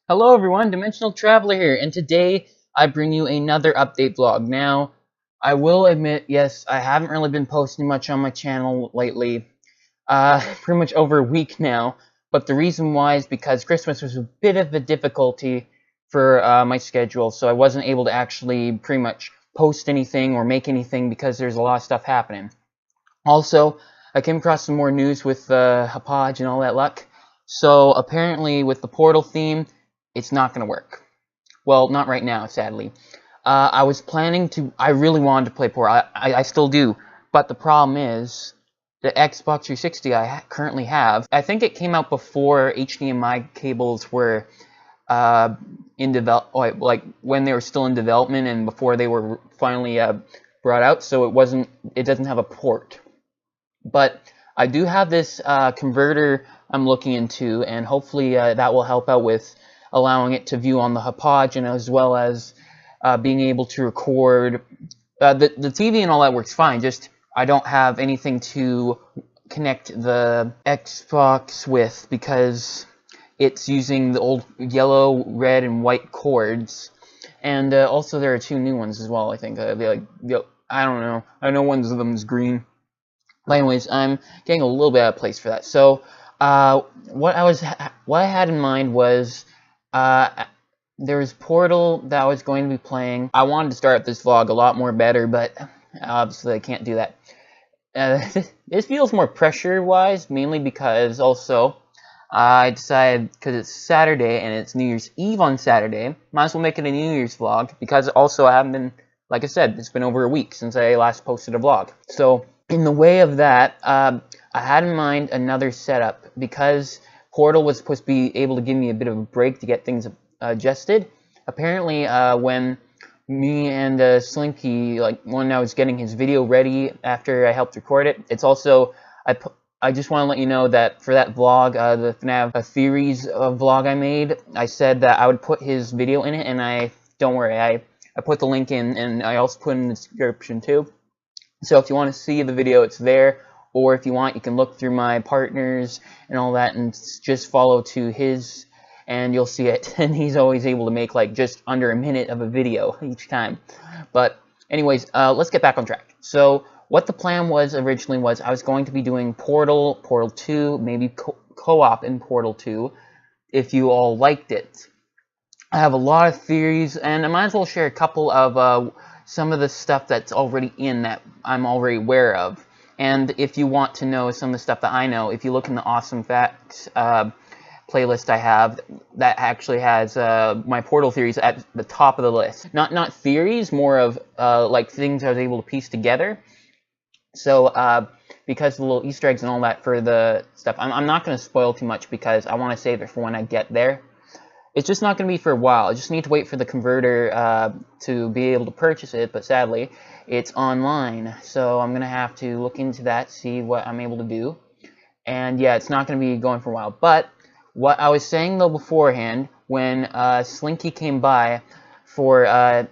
Hello everyone, Dimensional Traveler here, and today I bring you another update vlog. Now, I will admit, yes, I haven't really been posting much on my channel lately, pretty much over a week now, but the reason why is because Christmas was a bit of a difficulty for my schedule, so I wasn't able to actually pretty much post anything or make anything because there's a lot of stuff happening. Also, I came across some more news with Hapaj and all that luck. So apparently, with the Portal theme, it's not going to work. Well, not right now, sadly. I was planning to. I really wanted to play Portal. I still do. But the problem is, the Xbox 360 I currently have. I think it came out before HDMI cables were in develop, like when they were still in development and before they were finally brought out. So it wasn't. It doesn't have a port. But I do have this converter I'm looking into, and hopefully that will help out with allowing it to view on the Hapaj, and as well as being able to record. The TV and all that works fine, just I don't have anything to connect the Xbox with because it's using the old yellow, red, and white cords. And also there are two new ones as well, I think. I don't know. I know one of them is green. But anyways, I'm getting a little bit out of place for that. So, what I had in mind was, there was Portal that I was going to be playing. I wanted to start this vlog a lot more better, but obviously I can't do that. This feels more pressure-wise, mainly because also I decided, because it's Saturday and it's New Year's Eve on Saturday, might as well make it a New Year's vlog, because also I haven't been, like I said, it's been over a week since I last posted a vlog. So, in the way of that, I had in mind another setup because Portal was supposed to be able to give me a bit of a break to get things adjusted. Apparently, when me and Slinky, like when I was getting his video ready after I helped record it, it's also I just want to let you know that for that vlog, the FNAF Theories vlog I made, I said that I would put his video in it, and don't worry, I put the link in, and I also put it in the description too. So if you want to see the video, it's there, or if you want, you can look through my partners and all that and just follow to his, and you'll see it. And he's always able to make like just under a minute of a video each time. But anyways, let's get back on track. So what the plan was originally was I was going to be doing Portal, Portal 2, maybe co-op in Portal 2, if you all liked it. I have a lot of theories, and I might as well share a couple of some of the stuff that's already in that I'm already aware of. And if you want to know some of the stuff that I know, if you look in the Awesome Facts playlist I have, that actually has my Portal theories at the top of the list. Not theories, more of like things I was able to piece together. So because the little Easter eggs and all that for the stuff, I'm not going to spoil too much because I want to save it for when I get there. It's just not going to be for a while. I just need to wait for the converter to be able to purchase it, but sadly, it's online. So I'm going to have to look into that, see what I'm able to do. And yeah, it's not going to be going for a while. But what I was saying, though, beforehand, when Slinky came by for,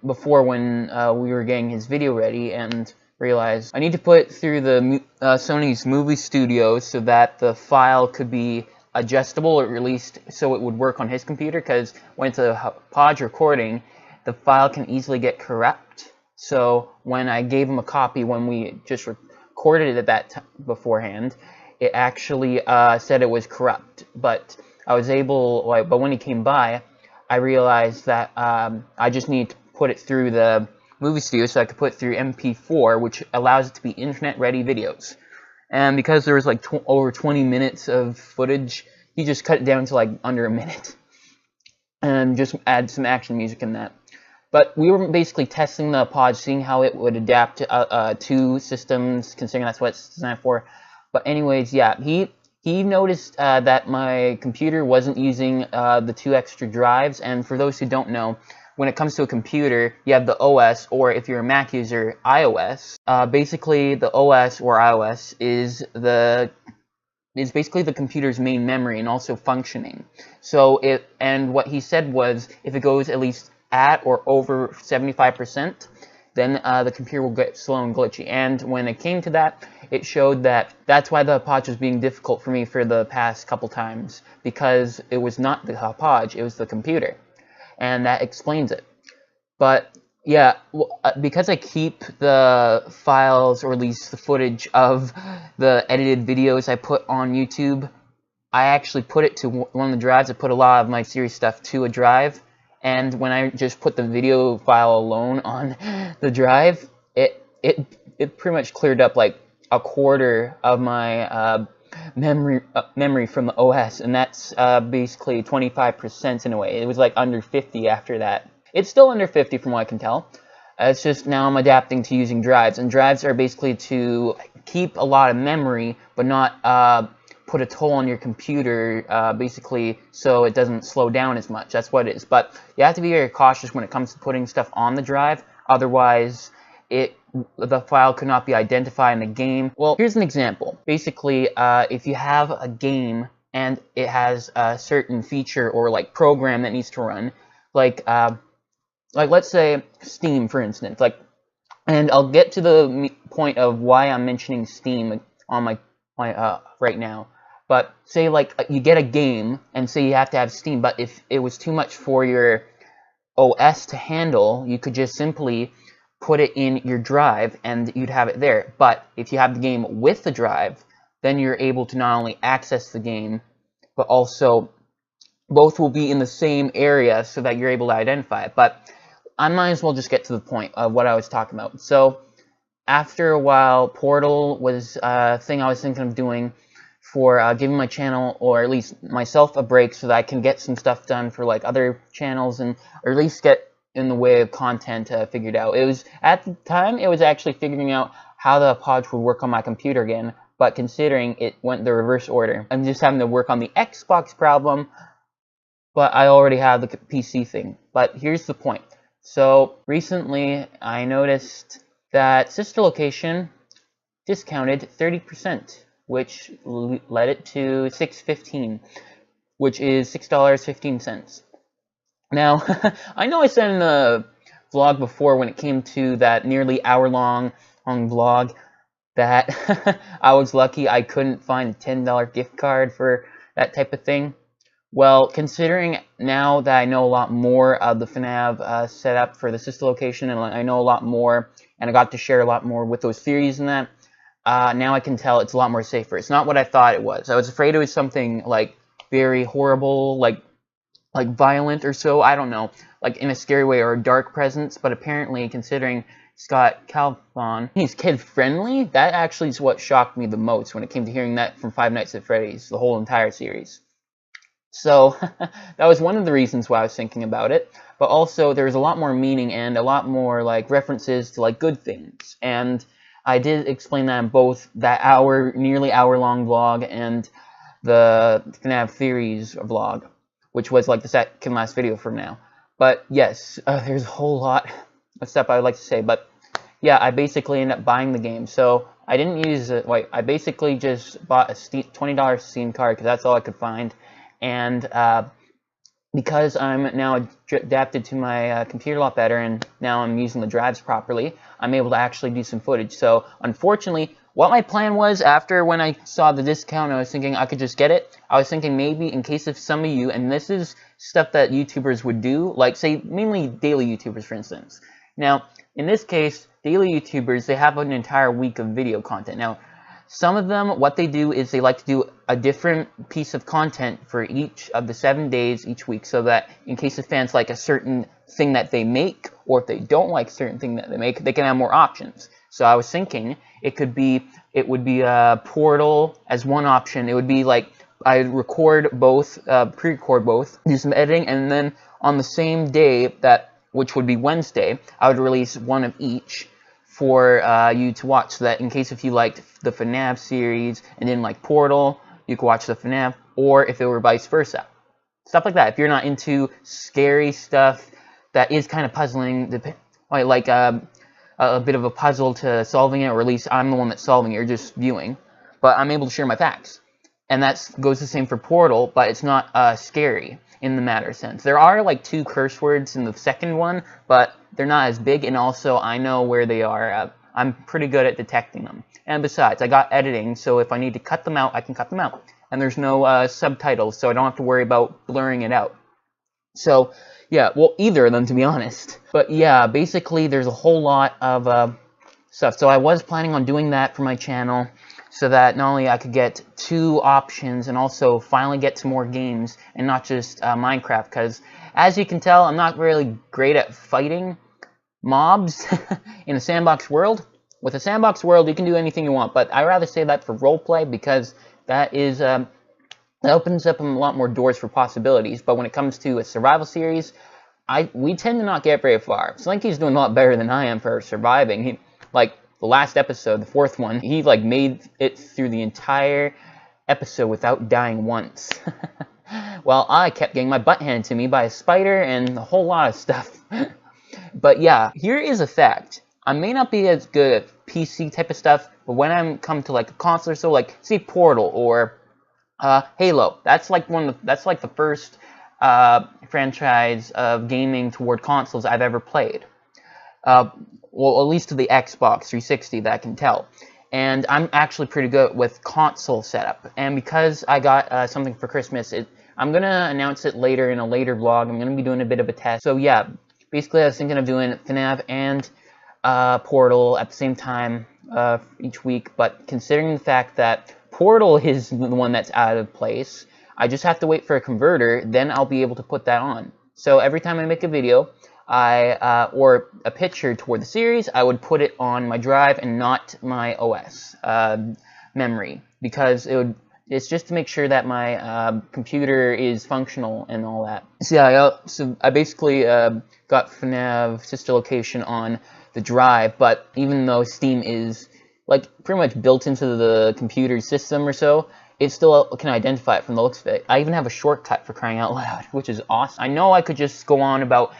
before when we were getting his video ready and realized I need to put it through the Sony's movie studio so that the file could be adjustable, or at least so it would work on his computer, because when it's a Hapaj recording, the file can easily get corrupt. So when I gave him a copy when we just recorded it at that beforehand, it actually said it was corrupt. But I was able, but when he came by, I realized that I just need to put it through the movie studio so I could put it through MP4, which allows it to be internet-ready videos. And because there was like over 20 minutes of footage, he just cut it down to like under a minute. And just add some action music in that. But we were basically testing the Hapaj, seeing how it would adapt to two systems, considering that's what it's designed for. But anyways, yeah, he noticed that my computer wasn't using the 2 extra drives. And for those who don't know, when it comes to a computer, you have the OS, or if you're a Mac user, iOS. Basically, the OS or iOS is basically the computer's main memory and also functioning. So and what he said was, if it goes at least at or over 75%, then the computer will get slow and glitchy. And when it came to that, it showed that that's why the Hauppauge was being difficult for me for the past couple times, because it was not the Hauppauge, it was the computer. And that explains it. But yeah, because I keep the files, or at least the footage of the edited videos I put on YouTube, I actually put it to one of the drives. I put a lot of my series stuff to a drive, and when I just put the video file alone on the drive, it pretty much cleared up like a quarter of my memory from the OS, and that's basically 25% in a way. It was like under 50 after that. It's still under 50 from what I can tell. It's just now I'm adapting to using drives, and drives are basically to keep a lot of memory, but not put a toll on your computer, basically, so it doesn't slow down as much. That's what it is. But you have to be very cautious when it comes to putting stuff on the drive, otherwise the file could not be identified in the game. Well, here's an example. Basically, if you have a game and it has a certain feature or like program that needs to run, like let's say Steam, for instance, and I'll get to the point of why I'm mentioning Steam on my right now. But say like you get a game and say you have to have Steam, but if it was too much for your OS to handle, you could just simply put it in your drive and you'd have it there. But if you have the game with the drive, then you're able to not only access the game, but also both will be in the same area so that you're able to identify it. But I might as well just get to the point of what I was talking about. So after a while, Portal was a thing I was thinking of doing for giving my channel, or at least myself, a break so that I can get some stuff done for like other channels, and or at least get in the way of content figured out. It was, at the time, it was actually figuring out how the Hauppauge would work on my computer again, but considering it went the reverse order, I'm just having to work on the Xbox problem, but I already have the PC thing. But here's the point. So recently I noticed that Sister Location discounted 30%, which led it to $6.15, which is $6.15. Now, I know I said in the vlog before, when it came to that nearly hour-long vlog, that I was lucky I couldn't find a $10 gift card for that type of thing. Well, considering now that I know a lot more of the FNAF setup for the Sister Location, and I know a lot more, and I got to share a lot more with those theories and that, now I can tell it's a lot more safer. It's not what I thought it was. I was afraid it was something like very horrible, like violent or so, I don't know, like in a scary way, or a dark presence, but apparently, considering Scott Calvin, he's kid-friendly, that actually is what shocked me the most when it came to hearing that from Five Nights at Freddy's, the whole entire series. So, that was one of the reasons why I was thinking about it, but also there was a lot more meaning and a lot more like references to like good things, and I did explain that in both that nearly hour-long vlog and the FNAF Theories vlog, which was like the second last video from now. But yes, there's a whole lot of stuff I would like to say, but yeah, I basically ended up buying the game. So I didn't use it, I basically just bought a $20 Steam card because that's all I could find, and because I'm now adapted to my computer a lot better, and now I'm using the drives properly, I'm able to actually do some footage. So unfortunately, what my plan was after when I saw the discount, I was thinking I could just get it. I was thinking maybe in case of some of you, and this is stuff that YouTubers would do, like say mainly daily YouTubers, for instance. Now, in this case, daily YouTubers, they have an entire week of video content. Now, some of them, what they do is they like to do a different piece of content for each of the 7 days each week, so that in case the fans like a certain thing that they make, or if they don't like a certain thing that they make, they can have more options. So I was thinking it would be Portal as one option. It would be like I'd record both, pre-record both, do some editing, and then on the same day, which would be Wednesday, I would release one of each for you to watch, so that in case if you liked the FNAF series and didn't like Portal, you could watch the FNAF, or if it were vice versa. Stuff like that. If you're not into scary stuff that is kind of puzzling, like a bit of a puzzle to solving it, or at least I'm the one that's solving it, or just viewing, but I'm able to share my facts. And that goes the same for Portal, but it's not scary. in the matter sense. There are like 2 curse words in the second one, but they're not as big, and also I know where they are. I'm pretty good at detecting them. And besides, I got editing, so if I need to cut them out, I can cut them out. And there's no subtitles, so I don't have to worry about blurring it out. So, yeah, well, either of them, to be honest. But yeah, basically, there's a whole lot of stuff. So I was planning on doing that for my channel, so that not only I could get 2 options, and also finally get to more games, and not just Minecraft, because as you can tell, I'm not really great at fighting mobs in a sandbox world. With a sandbox world, you can do anything you want, but I'd rather say that for roleplay, because that is that opens up a lot more doors for possibilities. But when it comes to a survival series, we tend to not get very far. Slinky's doing a lot better than I am for surviving. He, like the last episode, the 4th one, he like made it through the entire episode without dying once. While I kept getting my butt handed to me by a spider and a whole lot of stuff. But yeah, here is a fact. I may not be as good at PC type of stuff, but when I come to like a console or so, like say Portal or Halo, that's like the first franchise of gaming toward consoles I've ever played. Well, at least to the Xbox 360 that I can tell. And I'm actually pretty good with console setup. And because I got something for Christmas, I'm going to announce it later in a later vlog. I'm going to be doing a bit of a test. So yeah, basically I was thinking of doing FNAF and Portal at the same time each week. But considering the fact that Portal is the one that's out of place, I just have to wait for a converter, then I'll be able to put that on. So every time I make a video, or a picture toward the series, I would put it on my drive and not my OS memory, because it's just to make sure that my computer is functional and all that. So yeah, so I basically got FNAF Sister Location on the drive, but even though Steam is like pretty much built into the computer system or so, it still can identify it from the looks of it. I even have a shortcut for crying out loud, which is awesome. I know I could just go on about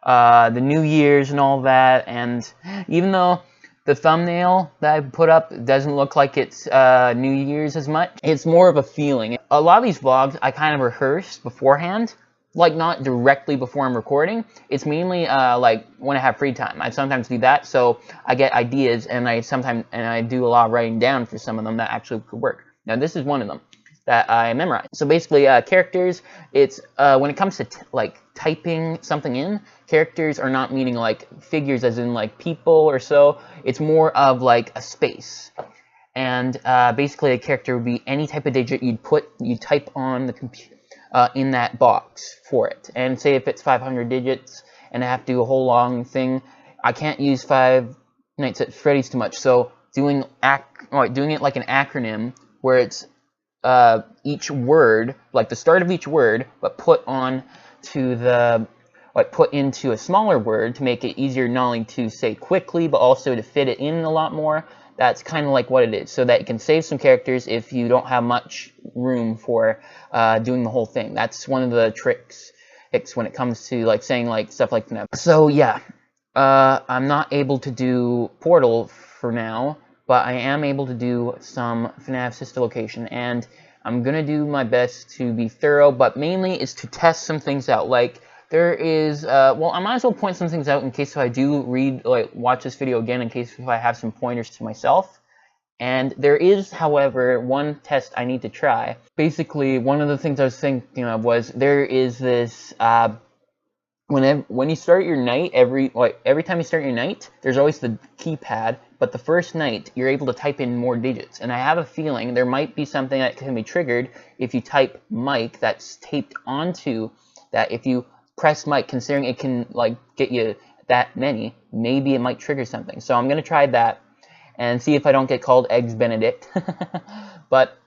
the New Year's and all that, and even though the thumbnail that I put up doesn't look like it's New Year's as much, it's more of a feeling. A lot of these vlogs I kind of rehearse beforehand, like not directly before I'm recording. It's mainly like when I have free time. I sometimes do that, so I get ideas, and I do a lot of writing down for some of them that actually could work. Now this is one of them that I memorized. So basically, characters, it's when it comes to like typing something in, characters are not meaning like figures as in like people or so. It's more of like a space. And basically a character would be any type of digit you type on the computer in that box for it. And say if it's 500 digits and I have to do a whole long thing, I can't use Five Nights at Freddy's too much. So doing it like an acronym where it's each word, like the start of each word, but put into a smaller word to make it easier not only to say quickly, but also to fit it in a lot more. That's kind of like what it is, so that you can save some characters if you don't have much room for doing the whole thing. That's one of the tricks when it comes to like saying like stuff like that. So yeah, I'm not able to do Portal for now, but I am able to do some FNAF Sister Location, and I'm gonna do my best to be thorough, but mainly is to test some things out. Like there is, well, I might as well point some things out in case if I do watch this video again, in case if I have some pointers to myself. And there is, however, one test I need to try. Basically, one of the things I was thinking of was there is this. When you start your night, every time you start your night, there's always the keypad, but the first night, you're able to type in more digits. And I have a feeling there might be something that can be triggered if you type Mike that's taped onto that. If you press Mike, considering it can like get you that many, maybe it might trigger something. So I'm going to try that and see if I don't get called Eggs Benedict. But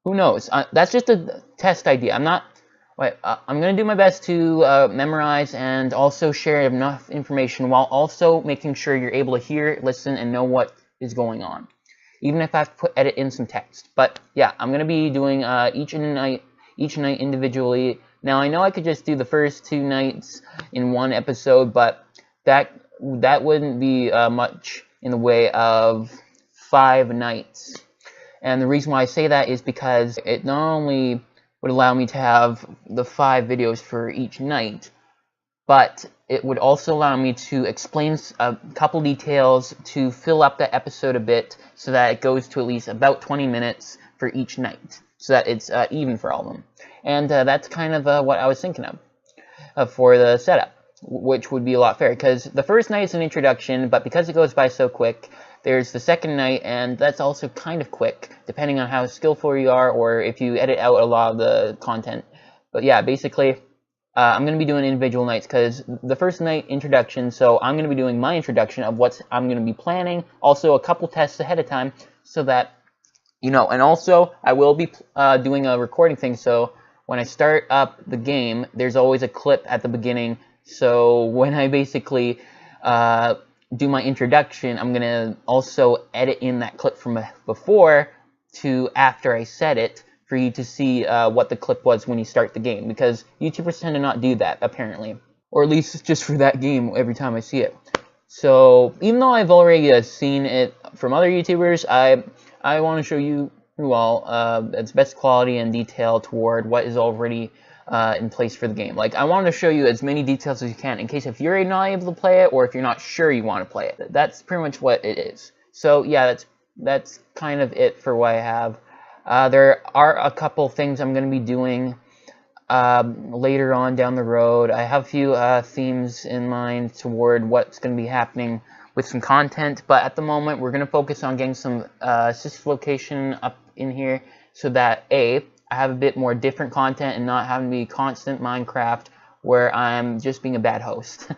who knows? That's just a test idea. I'm going to do my best to memorize and also share enough information while also making sure you're able to hear, listen, and know what is going on, even if I have to edit in some text. But yeah, I'm going to be doing each night individually. Now, I know I could just do the first 2 nights in one episode, but that wouldn't be much in the way of 5 nights. And the reason why I say that is because it not only would allow me to have the 5 videos for each night, but it would also allow me to explain a couple details to fill up the episode a bit so that it goes to at least about 20 minutes for each night, so that it's even for all of them. And that's kind of what I was thinking of for the setup, which would be a lot fairer, because the first night is an introduction, but because it goes by so quick, there's the second night, and that's also kind of quick, depending on how skillful you are, or if you edit out a lot of the content. But yeah, basically, I'm going to be doing individual nights, because the first night, introduction, so I'm going to be doing my introduction of what I'm going to be planning, also a couple tests ahead of time, so that, you know, and also, I will be doing a recording thing, so when I start up the game, there's always a clip at the beginning, so when I basically do my introduction, I'm going to also edit in that clip from before to after I said it for you to see what the clip was when you start the game, because YouTubers tend to not do that, apparently. Or at least just for that game every time I see it. So, even though I've already seen it from other YouTubers, I want to show you all its best quality and detail toward what is already in place for the game. Like, I want to show you as many details as you can in case if you're not able to play it, or if you're not sure you want to play it. That's pretty much what it is. So yeah, that's kind of it for what I have. There are a couple things I'm going to be doing later on down the road. I have a few themes in mind toward what's going to be happening with some content, but at the moment we're going to focus on getting some assist location up in here so that I have a bit more different content and not having to be constant Minecraft where I'm just being a bad host.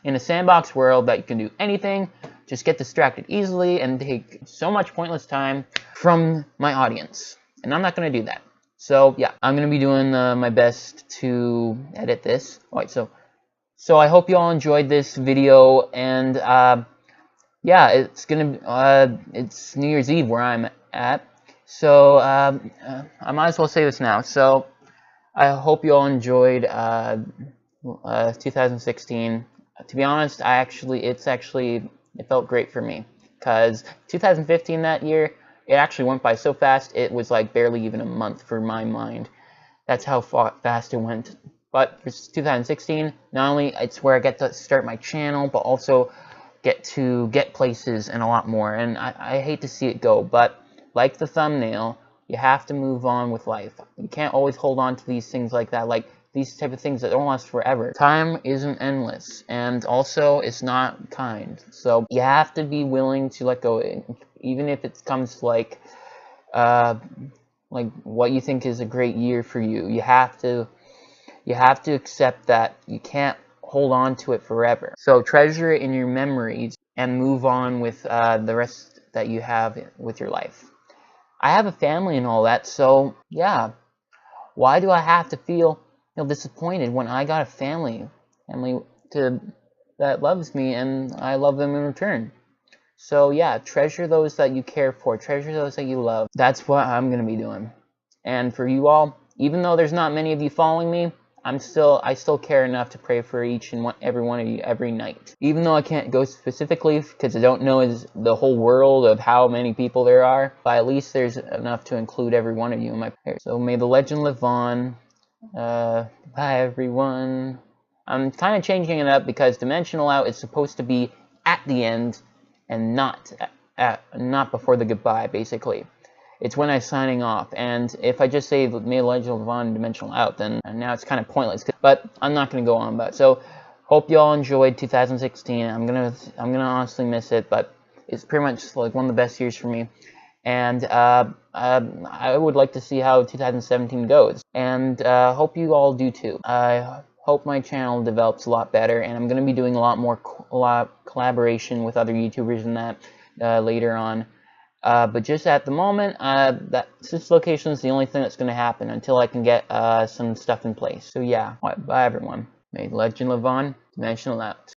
In a sandbox world that you can do anything, just get distracted easily and take so much pointless time from my audience. And I'm not going to do that. So yeah, I'm going to be doing my best to edit this. Alright, so I hope you all enjoyed this video, and yeah, it's New Year's Eve where I'm at. So, I might as well say this now. So, I hope you all enjoyed 2016. To be honest, it felt great for me. Because 2015 that year, it actually went by so fast, it was like barely even a month for my mind. That's how fast it went. But for 2016, not only it's where I get to start my channel, but also get to get places and a lot more. And I hate to see it go, but like the thumbnail, you have to move on with life. You can't always hold on to these things like that, like these type of things that don't last forever. Time isn't endless, and also it's not kind. So you have to be willing to let go, even if it comes to like what you think is a great year for you. You have to accept that you can't hold on to it forever. So treasure it in your memories and move on with the rest that you have with your life. I have a family and all that, so yeah, why do I have to feel disappointed when I got a family that loves me and I love them in return? So yeah, treasure those that you care for, treasure those that you love. That's what I'm gonna be doing. And for you all, even though there's not many of you following me, I still care enough to pray for each and every one of you every night. Even though I can't go specifically because I don't know the whole world of how many people there are, but at least there's enough to include every one of you in my prayers. So may the legend live on. Bye everyone. I'm kind of changing it up because Dimensional Out is supposed to be at the end and not before the goodbye, basically. It's when I'm signing off, and if I just say may the legend live on Dimensional Out, then now it's kind of pointless. But I'm not going to go on about it. So hope you all enjoyed 2016. I'm gonna honestly miss it, but it's pretty much like one of the best years for me. And I would like to see how 2017 goes, and hope you all do too. I hope my channel develops a lot better, and I'm going to be doing a lot more collaboration with other YouTubers and that later on. But just at the moment, this location is the only thing that's going to happen until I can get some stuff in place. So yeah, bye everyone. May legend live on, Dimensional Out.